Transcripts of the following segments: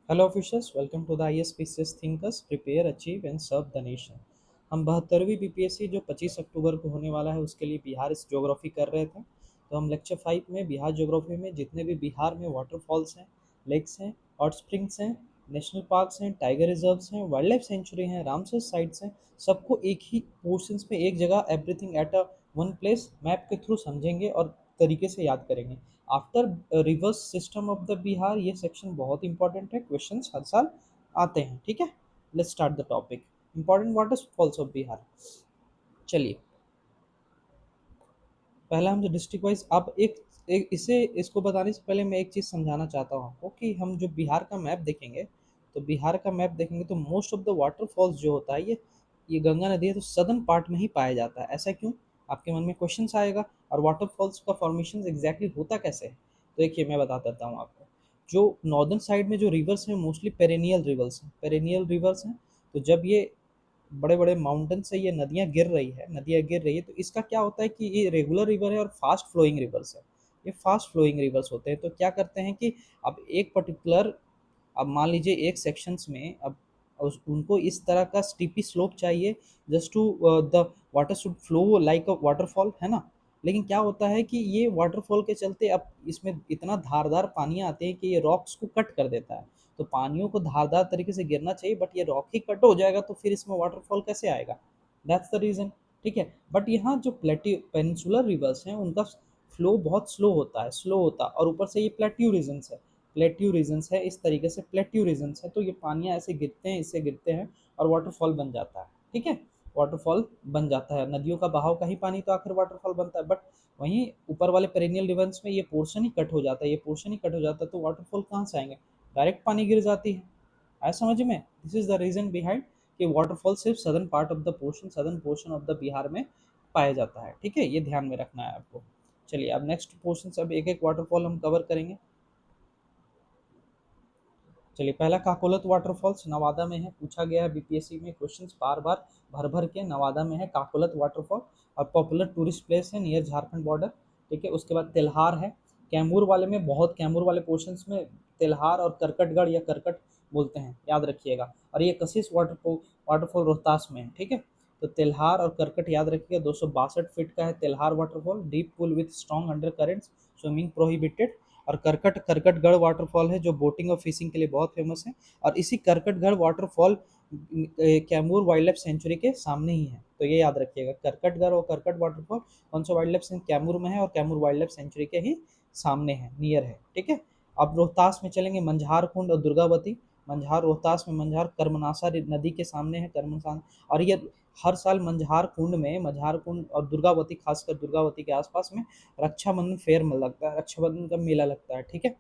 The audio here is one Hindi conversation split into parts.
Hello officers, welcome to the IAS thinkers prepare achieve and serve the nation. हम 72वीं बीपीएससी जो 25 अक्टूबर को होने वाला है उसके लिए बिहार इस ज्योग्राफी कर रहे थे। तो हम लेक्चर 5 में बिहार ज्योग्राफी में जितने भी बिहार में वाटरफॉल्स हैं, लेक्स हैं, हॉट स्प्रिंग्स हैं, नेशनल पार्क्स हैं, टाइगर रिजर्व्स हैं, वाइल्ड लाइफ सेंचुरी हैं, रामसर साइट्स हैं, सबको एक ही पोर्शंस में एक जगह everything at a one place map के थ्रू समझेंगे और तरीके से याद करेंगे। After reverse system of the Bihar, ये सेक्शन बहुत इंपॉर्टेंट है, क्वेश्चंस हर साल आते हैं। ठीक है, let's start the topic. Important waterfalls of Bihar. चलिए, पहला हम जो डिस्ट्रिक्ट वाइज, आप एक इसको बताने से पहले मैं एक चीज़ समझाना चाहता हूँ आपको कि हम जो बिहार का मैप देखेंगे, तो बिहार का मैप देखेंगे तो मोस्ट ऑफ द वाटरफॉल्स जो होता है ये गंगा नदी है तो सदर्न पार्ट में ही पाया जाता है। ऐसा क्यों? आपके मन में क्वेश्चन आएगा। और वाटरफॉल्स का फॉर्मेशन एग्जैक्टली होता कैसे है? तो देखिए, मैं बता देता हूँ आपको। जो नॉर्दर्न साइड में जो रिवर्स हैं मोस्टली पेरेनियल रिवर्स हैं, पेरेनियल रिवर्स हैं। तो जब ये बड़े बड़े माउंटेन से ये नदियाँ गिर रही है तो इसका क्या होता है कि ये रेगुलर रिवर है और फास्ट फ्लोइंग रिवर्स है। ये फास्ट फ्लोइंग रिवर्स होते हैं तो क्या करते हैं कि अब एक पर्टिकुलर, अब मान लीजिए एक सेक्शंस में, अब उनको इस तरह का स्टीपी स्लोप चाहिए just to the water should flow like a waterfall, है ना। लेकिन क्या होता है कि ये वाटरफॉल के चलते अब इसमें इतना धारदार पानी आते हैं कि ये रॉक्स को कट कर देता है। तो पानियों को धारदार तरीके से गिरना चाहिए, बट ये रॉक ही कट हो जाएगा तो फिर इसमें वाटरफॉल कैसे आएगा? That's the reason. ठीक है, बट यहाँ जो प्लेट्यू पेनिनसुलर रिवर्स हैं उनका फ्लो बहुत स्लो होता है और ऊपर से ये प्लेट्यू रीजन्स है। प्लेट्यू रीजन्स है, इस तरीके से प्लेट्यू रीजन्स है तो ये पानियाँ ऐसे गिरते हैं, इससे गिरते हैं और वाटरफॉल बन जाता है। ठीक है, वाटरफॉल बन जाता है। नदियों का बहाव का ही पानी तो आखिर वाटरफॉल बनता है, बट वहीं ऊपर वाले पेरेनियल रिवर्स में ये पोर्शन ही कट हो जाता है, ये पोर्शन ही कट हो जाता है तो वाटरफॉल कहाँ से आएंगे? डायरेक्ट पानी गिर जाती है। आया समझ में? This is the reason behind कि वाटरफॉल सिर्फ southern portion of the Bihar में पाया जाता है। ठीक है, ये ध्यान में रखना है आपको। चलिए, अब नेक्स्ट पोर्शन अब एक एक वाटरफॉल हम कवर करेंगे। चलिए, पहला काकोलत वाटरफॉल्स नवादा में है, पूछा गया है बीपीएससी में क्वेश्चंस बार बार भर भर के। नवादा में है काकोलत वाटरफॉल और पॉपुलर टूरिस्ट प्लेस है नियर झारखंड बॉर्डर। ठीक है, उसके बाद तेल्हार है। कैमूर वाले में बहुत, कैमूर वाले पोर्शंस में तेल्हार और करकटगढ़ या करकट बोलते हैं, याद रखिएगा। और ये कशिश वाटरफॉल रोहतास में है। ठीक है, तो तेल्हार और करकट याद रखिएगा। 262 फीट का है Telhar waterfall, deep pool with strong under currents, swimming prohibited. और करकटगढ़ वाटरफॉल है जो बोटिंग और फिशिंग के लिए बहुत फेमस है। और इसी Karkatgarh waterfall Kaimur wild life century के सामने ही है, तो ये याद रखिएगा। करकटगढ़ और करकट वाटरफॉल कौन सा वाइल्ड लाइफ सेंचुरी? कैमूर में है और कैमूर वाइल्ड लाइफ सेंचुरी के ही सामने है, नियर है। ठीक है, अब रोहतास में चलेंगे, मंझार कुंड और दुर्गावती। मंझार रोहतास में, मंझार कर्मनाशा नदी के सामने है, कर्मनाशा। और ये हर साल मंझार कुंड और दुर्गावती, खासकर दुर्गावती के आसपास में रक्षाबंधन फेयर में लगता है, रक्षाबंधन का मेला लगता है। ठीक है,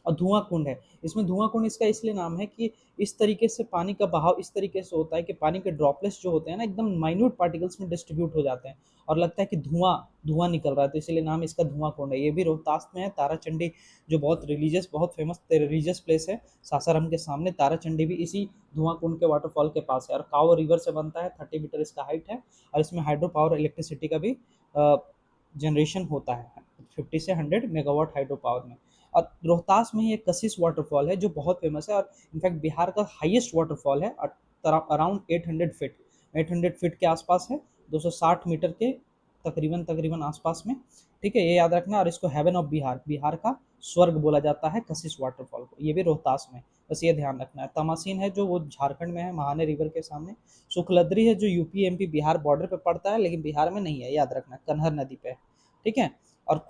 और धुआं कुंड है। इसमें धुआं कुंड इसका इसलिए नाम है कि इस तरीके से पानी का बहाव इस तरीके से होता है कि पानी के ड्रॉपलेट्स जो होते हैं ना एकदम माइन्यूट पार्टिकल्स में डिस्ट्रीब्यूट हो जाते हैं और लगता है कि धुआं धुआं निकल रहा है, तो इसलिए नाम इसका धुआं कुंड है। ये भी रोहतास में है। ताराचंडी जो बहुत फेमस रिलीजियस प्लेस है, सासाराम के सामने ताराचंडी भी इसी धुआं कुंड के वाटरफॉल के पास है। और कावो रिवर से बनता है, 30 मीटर इसका हाइट है। और इसमें हाइड्रो पावर इलेक्ट्रिसिटी का भी जनरेशन होता है, 50 से 100 मेगावाट हाइड्रो पावर में। और रोहतास में ही एक कशिश वाटरफॉल है जो बहुत फेमस है और इनफैक्ट बिहार का हाईएस्ट वाटरफॉल है। अराउंड 800 फीट, 800 फीट के आसपास है, 260 मीटर के तकरीबन तकरीबन आसपास में। ठीक है, ये याद रखना। और इसको हेवन ऑफ बिहार, बिहार का स्वर्ग बोला जाता है कशिश वाटरफॉल को, ये भी रोहतास में। बस ये ध्यान रखना है। तमासीन है जो वो झारखंड में है, महाने रिवर के सामने। सुखलद्री है जो यूपी एमपी बिहार बॉर्डर पे पड़ता है लेकिन बिहार में नहीं है, याद रखना, कन्हर नदी पे है। ठीक है, और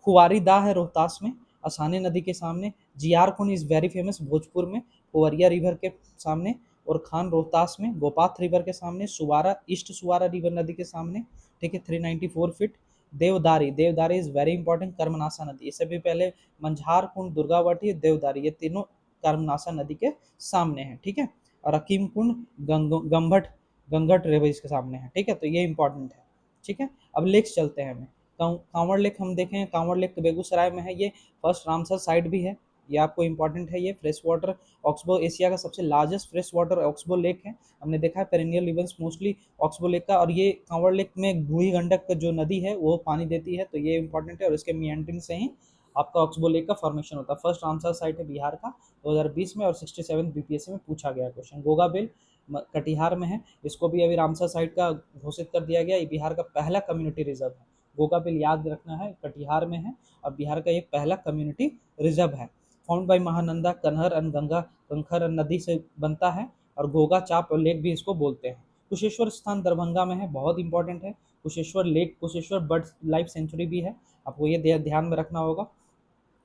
खुआरी दा है रोहतास में, आसानी नदी के सामने। जीआर कुंड इज़ वेरी फेमस भोजपुर में, कुवरिया रिवर के सामने। और खान रोहतास में, गोपाथ रिवर के सामने। सुवारा, ईस्ट सुवारा रिवर नदी के सामने। ठीक है, 394 feet. Devdari, Devdari is very important, Karmanasha नदी। इससे भी पहले मंझार कुंड, दुर्गावती, देवदारी, ये तीनों कर्मनाशा नदी के सामने हैं। ठीक है, और हकीम कुंड गंभट गंगट रिवर के सामने है। ठीक है, तो ये इंपॉर्टेंट है। ठीक है, अब लेक्स चलते हैं हमें। कांवड़ लेक हम देखें, कांवड़ लेक तो बेगूसराय में है। ये फर्स्ट रामसर साइट भी है, ये आपको इंपॉर्टेंट है। ये फ्रेश वाटर ऑक्सबो, एशिया का सबसे largest fresh water oxbow lake है। हमने देखा है perennial events mostly oxbow lake का। और ये कांवड़ लेक में बूढ़ी गंडक जो नदी है वो पानी देती है, तो ये इंपॉर्टेंट है और इसके मियांडरिंग से ही आपका ऑक्सबो लेक का फॉर्मेशन होता है। फर्स्ट रामसर साइट है बिहार का 2020 में, और 67 बीपीएससी में पूछा गया क्वेश्चन। गोगा बिल कटिहार में है, इसको भी अभी रामसर साइट का घोषित कर दिया गया। ये बिहार का पहला कम्युनिटी रिजर्व है। गोगा बिल याद रखना है, कटिहार में है और बिहार का ये पहला कम्युनिटी रिजर्व है। Found by Mahananda, Kanhar and Ganga, Kankhar नदी से बनता है, और गोगा चाप और लेक भी इसको बोलते हैं। कुशेश्वर स्थान दरभंगा में है, बहुत इंपॉर्टेंट है। Kusheshwar lake, Kusheshwar bird life sanctuary भी है, आपको ये ध्यान में रखना होगा।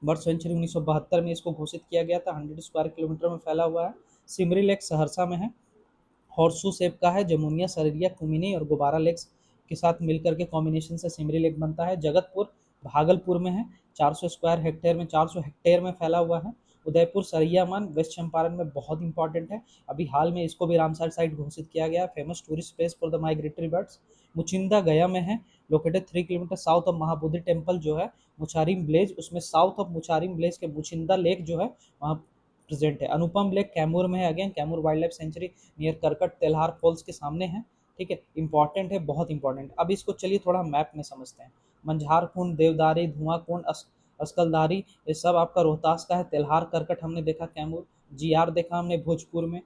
बर्ड सेंचुरी 1972 में इसको घोषित किया गया था। 100 स्क्वायर किलोमीटर में फैला हुआ है। सिमरी लेक सहरसा में है। हॉर्सू शेप का है। जमुनिया, सररिया, कुमिनी और गुबारा लेक्स के साथ मिलकर के कॉम्बिनेशन से सिमरी लेक बनता है। जगतपुर भागलपुर में है। 400 स्क्वायर हेक्टेयर में 400 हेक्टेयर में फैला हुआ है। उदयपुर सरियामान वेस्ट चंपारण में बहुत इंपॉर्टेंट है। अभी हाल में इसको भी रामसर साइट घोषित किया गया। Famous tourist place for the migratory birds. Muchinda Gaya में है, located 3 kilometre south of Mahabodhi temple जो है मुचारिम विलेज, उसमें साउथ ऑफ मुचारिम विलेज के मुचिंदा लेक जो है वहाँ प्रेजेंट है। अनुपम लेक कैमूर में है, again Kaimur wild life century near करकट तेल्हार फॉल्स के सामने है। ठीक है, इंपॉर्टेंट है, बहुत इंपॉर्टेंट। अब इसको चलिए थोड़ा मैप में समझते हैं। मंझार कुंड, देवदारी, धुआं कुंड, अस्कलदारी, ये सब आपका रोहतास का है। तेल्हार करकट हमने देखा कैमूर, जीआर देखा हमने भोजपुर में,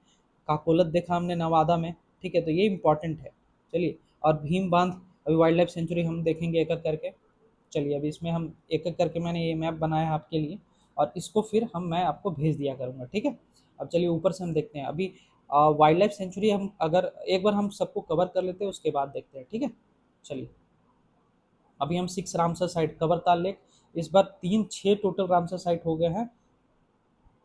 काकोलत देखा हमने नवादा में। ठीक है, तो ये इंपॉर्टेंट है। चलिए, और भीम बांध अभी वाइल्ड लाइफ सेंचुरी हम देखेंगे एक एक करके। चलिए, अभी इसमें हम एक एक करके मैंने ये मैप बनाया है आपके लिए, और इसको फिर मैं आपको भेज दिया करूँगा। ठीक है, अब चलिए ऊपर से हम देखते हैं। अभी वाइल्ड लाइफ सेंचुरी हम अगर एक बार हम सबको कवर कर लेते हैं, उसके बाद देखते हैं। ठीक है, चलिए अभी हम 6 रामसर साइट, कवरताल लेक, इस बार 3-6 टोटल रामसर साइट हो गए हैं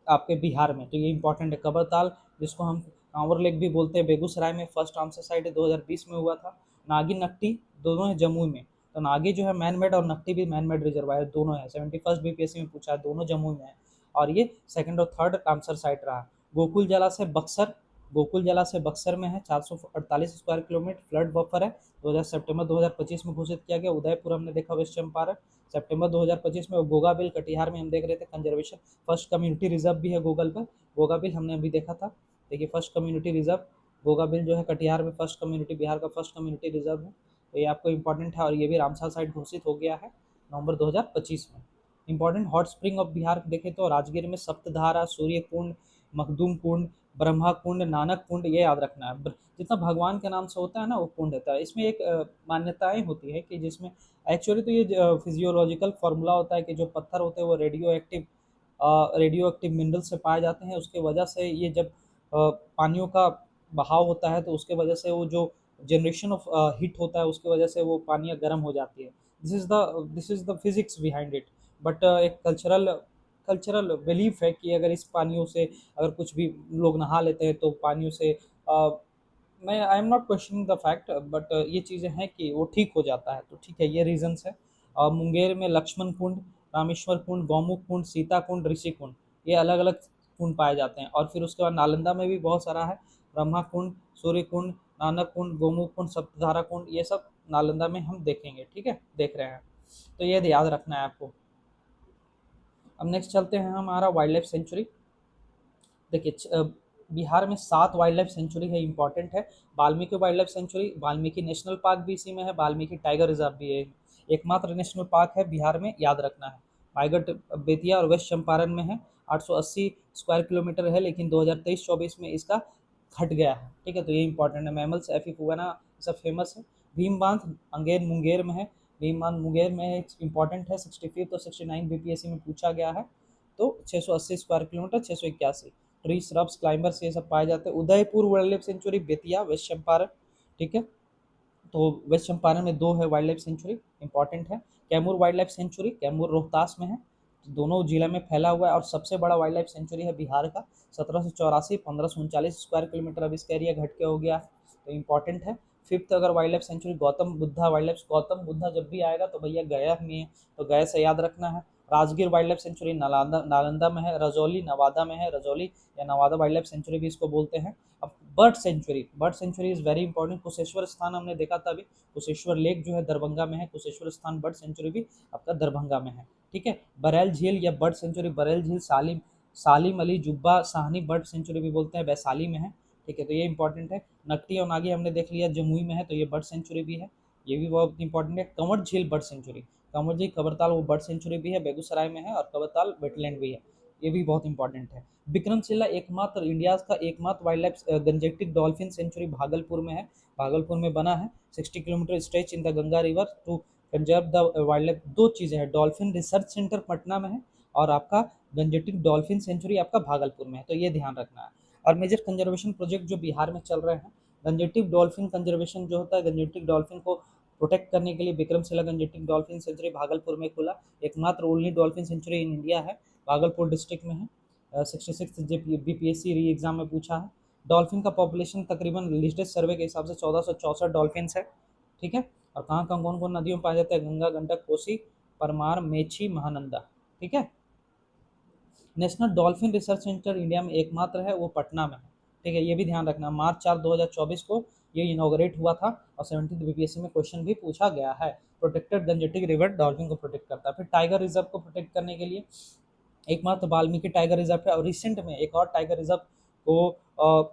आपके बिहार में, तो ये इंपॉर्टेंट है। कबरताल, जिसको हम कांवर लेक भी बोलते हैं, बेगूसराय में फर्स्ट रामसर साइट 2020 में हुआ था। नागी, नकटी दोनों है जमुई में, तो नागी जो है मैन मेड और नकटी भी मैन मेड रिजर्वायर दोनों है। 71 बीपीएससी में पूछा है, दोनों जमुई में है, और ये सेकंड और थर्ड रामसर साइट रहा। गोकुल जलाशय बक्सर, गोकुल जलाशय बक्सर में है, 448 स्क्वायर किलोमीटर, फ्लड बफर है। 2000 सितंबर 2025 में घोषित किया गया। उदयपुर हमने देखा वेस्ट चंपारण, सितंबर 2025 में। गोगा बिल कटिहार में हम देख रहे थे, कंजर्वेशन फर्स्ट कम्युनिटी रिजर्व भी है गूगल पर। गोगा बिल हमने अभी देखा था, देखिए first community reserve Goga bill जो है कटिहार में फर्स्ट कम्युनिटी, बिहार का फर्स्ट कम्युनिटी रिजर्व है, तो ये आपको इंपॉर्टेंट है। और ये भी रामसर साइट घोषित हो गया है नवंबर 2025 में। Important hot spring of Bihar देखें तो राजगीर में सप्तधारा, सूर्य कुंड, मखदूम कुंड, ब्रह्मा कुंड, नानक कुंड, ये याद रखना है। जितना भगवान के नाम से होता है ना वो कुंड होता है। इसमें एक मान्यताएं होती है कि जिसमें एक्चुअली तो ये फिजियोलॉजिकल फार्मूला होता है कि जो पत्थर होते हैं वो रेडियो एक्टिव मिनरल से पाए जाते हैं। उसके वजह से ये जब पानियों का बहाव होता है तो उसके वजह से वो जो जनरेशन ऑफ हीट होता है उसकी वजह से वो पानियाँ गर्म हो जाती है। This is the physics behind it. But एक कल्चरल बिलीफ है कि अगर इस पानियों से अगर कुछ भी लोग नहा लेते हैं तो पानियों से मैं I am not questioning the fact, but ये चीज़ें हैं कि वो ठीक हो जाता है, तो ठीक है, ये रीजंस है। मुंगेर में लक्ष्मण कुंड, रामेश्वर कुंड, गौमुख कुंड, सीता कुंड, ऋषि कुंड, ये अलग अलग कुंड पाए जाते हैं। और फिर उसके बाद नालंदा में भी बहुत सारा है, ब्रह्मा कुंड, सूर्य कुंड, नानक कुंड, गोमुख कुंड, सप्तधारा कुंड, ये सब नालंदा में हम देखेंगे। ठीक है, देख रहे हैं, तो ये याद रखना है आपको। अब नेक्स्ट चलते हैं हमारा वाइल्ड लाइफ सेंचुरी। देखिए बिहार में 7 वाइल्ड लाइफ सेंचुरी है, इंपॉर्टेंट है। Valmiki wild life century, Valmiki national park भी इसी में है, वाल्मीकि टाइगर रिजर्व भी है। एकमात्र नेशनल पार्क है बिहार में, याद रखना है। रायगढ़, बेतिया और वेस्ट चंपारण में है। 880 स्क्वायर किलोमीटर है, लेकिन 2023-24 में इसका घट गया है। ठीक है, तो ये इंपॉर्टेंट है। मैमल्स एफिफुआना सब फेमस है। भीम बांध अंगेर मुंगेर में है, भीम बांध मुंगेर में इंपॉर्टेंट है। 65 और 69 बीपीएससी में पूछा गया है। तो 680 square kilometre, 681 tree shrubs climbers ये सब पाए जाते हैं। Udaipur wild life sanctuary, Bettiah, west Champaran. ठीक है, तो वेस्ट चंपारण में 2 है वाइल्ड लाइफ सेंचुरी, इंपॉर्टेंट है। Kaimur wild life century, Kaimur Rohtas में है, दोनों जिला में फैला हुआ है। और सबसे बड़ा वाइल्ड लाइफ सेंचुरी है बिहार का, 1784, 1539 स्क्वायर किलोमीटर, अब इसका एरिया घट के हो गया है, तो इंपॉर्टेंट है। फिफ्थ अगर wild life century Gautam Buddha wild life, Gautam Buddha जब भी आएगा तो भैया गया में है, तो गया से याद रखना है। Rajgir wild life century Nalanda में है। रजौली नवादा में है, रजौली या नवादा वाइल्ड लाइफ सेंचुरी भी इसको बोलते हैं। अब bird sanctuary is very important. Kusheshwar स्थान हमने देखा था अभी, कुशेश्वर लेक जो है दरभंगा में है, कुशेश्वर स्थान बर्ड सेंचुरी भी आपका दरभंगा में है। ठीक है, बरेल झील या बर्ड सेंचुरी, बरेल झील सालिम अली जुब्बा साहनी बर्ड सेंचुरी भी बोलते हैं, वैशाली में है। ठीक है, तो ये इंपॉर्टेंट है। नकटी और नागी हमने देख लिया, जमुई में है, तो ये बर्ड सेंचुरी भी है, ये भी बहुत इंपॉर्टेंट है। कंवर झील बर्ड सेंचुरी, कंवर जी खबरताल वो बर्ड सेंचुरी भी है, बेगूसराय में है, और खबरताल वेटलैंड भी है, ये भी बहुत इंपॉर्टेंट है। विक्रमशिला एकमात्र इंडिया का एकमात्र wild life Gangetic dolphin sanctuary Bhagalpur में है, भागलपुर में बना है। 60 kilometre stretch in the Ganga river to conserve the wild life. दो चीज़ें हैं, डॉल्फिन रिसर्च सेंटर पटना में है और आपका गंजेटिक डॉल्फिन सेंचुरी आपका भागलपुर में है, तो ये ध्यान रखना है। और मेजर कंजर्वेशन प्रोजेक्ट जो बिहार में चल रहे हैं, गंजेटिक डॉल्फिन कंजर्वेशन जो होता है, गंजेटिक डॉल्फिन को प्रोटेक्ट करने के लिए Vikramshila Gangetic dolphin sanctuary Bhagalpur में खुला, एकमात्र only dolphin century in India है, भागलपुर डिस्ट्रिक्ट में है। 66 बीपीएससी री एग्जाम में पूछा है। डॉल्फिन का पॉपुलेशन तकरीबन लिस्टेड सर्वे के हिसाब से 1464 डॉल्फिन्स है, ठीक है। और कहाँ कहाँ कौन कौन नदियों में पाया जाता है, गंगा, गंडक, कोसी, परमार, मेची, महानंदा, ठीक है। National dolphin research centre India में एकमात्र है, वो पटना में है, ठीक है, ये भी ध्यान रखना। मार्च 4 2024 को ये इनॉग्रेट हुआ था और 17th बीपीएससी में क्वेश्चन भी पूछा गया है। प्रोटेक्टेड गंजेटिक रिवर डॉल्फिन को प्रोटेक्ट करता है। फिर टाइगर रिजर्व को प्रोटेक्ट करने के लिए एकमात्र वाल्मीकि टाइगर रिजर्व है, और रिसेंट में एक और टाइगर रिजर्व को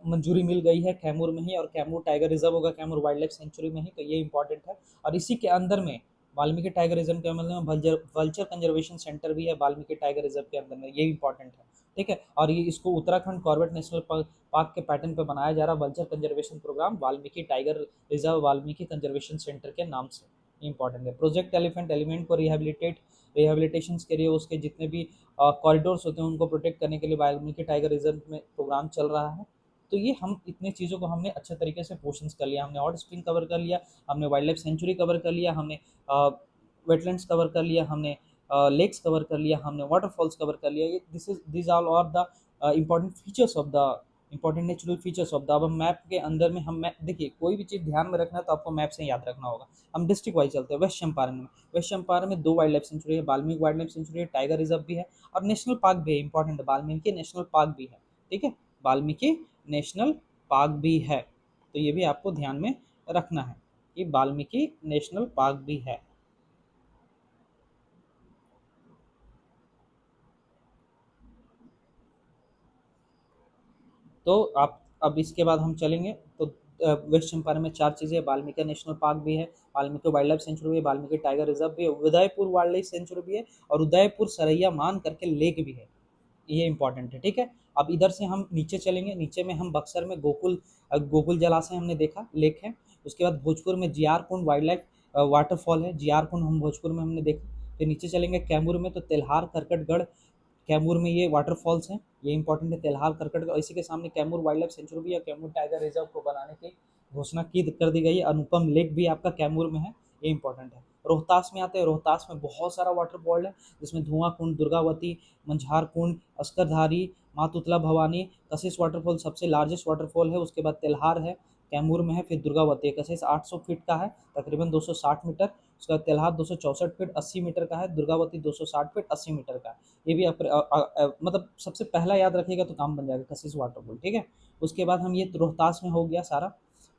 मंजूरी मिल गई है कैमूर में ही, और कैमूर टाइगर रिजर्व होगा कैमूर वाइल्ड लाइफ सेंचुरी में ही, तो ये इंपॉर्टेंट है। और इसी के अंदर में वाल्मीकि टाइगर रिजर्व के अंदर में वल्चर कंजर्वेशन सेंटर भी है वाल्मीकि टाइगर रिजर्व के अंदर में, ये इंपॉर्टेंट है, ठीक है। और ये इसको उत्तराखंड कॉर्बेट नेशनल पार्क के पैटर्न पे बनाया जा रहा है, vulture conservation programme Valmiki tiger reserve Valmiki conservation centre के नाम से, इंपॉर्टेंट है। प्रोजेक्ट एलिफेंट, एलिमेंट को रिहेबिलिटेशन के लिए उसके जितने भी कॉरिडोर्स होते हैं उनको प्रोटेक्ट करने के लिए वाल्मीकि टाइगर रिजर्व में प्रोग्राम चल रहा है। तो ये हम इतने चीज़ों को हमने अच्छे तरीके से पोर्शंस कर लिया, हमने हॉट स्प्रिंग कवर कर लिया, हमने वाइल्ड लाइफ सेंचुरी कवर कर लिया, हमने वेटलैंड्स कवर कर लिया, हमने लेक्स कवर कर लिया, हमने वाटरफॉल्स कवर कर लिया। This all are the important features of the important natural features of the. अब हम मैप के अंदर में हम मैप देखिए, कोई भी चीज़ ध्यान में रखना है तो आपको मैप से याद रखना होगा। हम डिस्ट्रिक्ट वाइज चलते हैं। वेस्ट चंपारण में, वेस्ट चंपारण में 2 वाइल्ड लाइफ सेंचुरी है, वाल्मीकि वाइल्ड लाइफ सेंचुरी है, टाइगर रिजर्व भी है, और नेशनल पार्क भी है, इंपॉर्टेंट वाल्मीकि नेशनल पार्क भी है, ठीक है, वाल्मीकि नेशनल पार्क भी है, तो ये भी आपको ध्यान में रखना है कि वाल्मीकि नेशनल पार्क भी है। तो आप अब इसके बाद हम चलेंगे तो वेस्ट चंपारण में 4 चीज़ें, वाल्मीकि नेशनल पार्क भी है, वाल्मीकि वाइल्ड लाइफ सेंचुरी भी है, वाल्मीकि टाइगर रिजर्व भी है, उदयपुर वाइल्ड लाइफ सेंचुरी भी है, और उदयपुर सरैया मान करके लेक भी है, ये इंपॉर्टेंट है, ठीक है। अब इधर से हम नीचे चलेंगे, नीचे में हम बक्सर में गोकुल जलाशय हमने देखा, लेक है। उसके बाद भोजपुर में जीआर कुंड वाइल्ड लाइफ वाटरफॉल है, जीआर कुंड हम भोजपुर में हमने देखा। फिर नीचे चलेंगे कैमूर में, तो तेल्हार करकटगढ़ कैमूर में ये वाटरफॉल्स हैं, ये इंपॉर्टेंट है, तेल्हार करकटगढ़। इसी के सामने कैमूर वाइल्ड लाइफ सेंचुरी भी है, कैमूर टाइगर रिजर्व को बनाने की घोषणा की कर दी गई है। अनुपम लेक भी आपका कैमूर में है, ये इंपॉर्टेंट है। रोहतास में आते हैं, रोहतास में बहुत सारा वाटरफॉल है, जिसमें धुआं कुंड, दुर्गावती, मंझार कुंड, अस्करधारी, माँ तुतला भवानी, कशिश वाटरफॉल सबसे लार्जेस्ट वाटरफॉल है। उसके बाद तेल्हार है, कैमूर में है। फिर दुर्गावती, कशिश 800 फीट का है, तकरीबन 260 मीटर। उसका तेल्हार 264 फीट 80 मीटर का है, दुर्गावती 260 फीट 80 मीटर का है। ये भी मतलब सबसे पहला याद रखिएगा तो काम बन जाएगा, कशिश वाटरफॉल, ठीक है। उसके बाद हम ये रोहतास में हो गया सारा,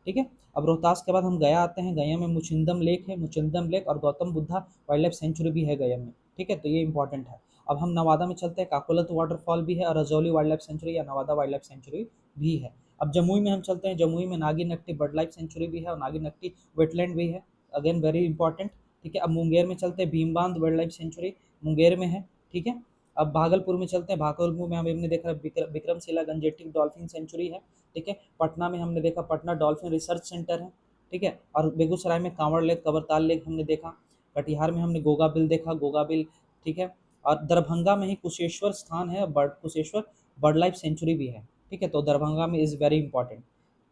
ठीक है। अब रोहतास के बाद हम गया आते हैं, गया में मुचिंदम लेक है, मुचिंदम लेक और Gautam Buddha wild life century भी है गया में, ठीक है, तो ये इंपॉर्टेंट है। अब हम नवादा में चलते हैं, काकोलत वाटरफॉल भी है, और रजौली वाइल्ड लाइफ सेंचुरी या नवादा वाइल्ड लाइफ सेंचुरी भी है। अब जमुई में हम चलते हैं, जमुई में नागी नक्टी बर्ड लाइफ सेंचुरी भी है, और नागी नक्टी वेटलैंड भी है, अगेन वेरी इंपॉर्टेंट, ठीक है। अब मुंगेर में चलते हैं, Bhimbandh wild life century Munger में है, ठीक है। अब भागलपुर में चलते हैं, भागलपुर में हमने देखा विक्रमशिला गंजेटिक डॉल्फिन सेंचुरी है, ठीक है। पटना में हमने देखा पटना डॉल्फिन रिसर्च सेंटर है, ठीक है। और बेगूसराय में कांवड़ लेक, कबरताल लेक हमने देखा। कटिहार में हमने गोगा बिल देखा, गोगा बिल, ठीक है। और दरभंगा में ही कुशेश्वर स्थान है, कुशेश्वर बर्ड लाइफ सेंचुरी भी है, ठीक है, तो दरभंगा में इज़ वेरी इंपॉर्टेंट।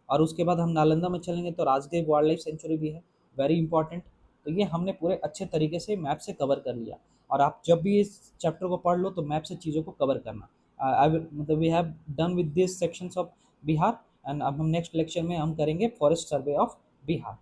और उसके बाद हम नालंदा में चलेंगे तो राजगीर वाइल्ड लाइफ सेंचुरी भी है, वेरी इंपॉर्टेंट। तो ये हमने पूरे अच्छे तरीके से मैप से कवर कर लिया, और आप जब भी इस चैप्टर को पढ़ लो तो मैप से चीज़ों को कवर करना। मतलब we have done with this sections of Bihar, and अब हम नेक्स्ट लेक्चर में हम करेंगे फॉरेस्ट सर्वे ऑफ बिहार।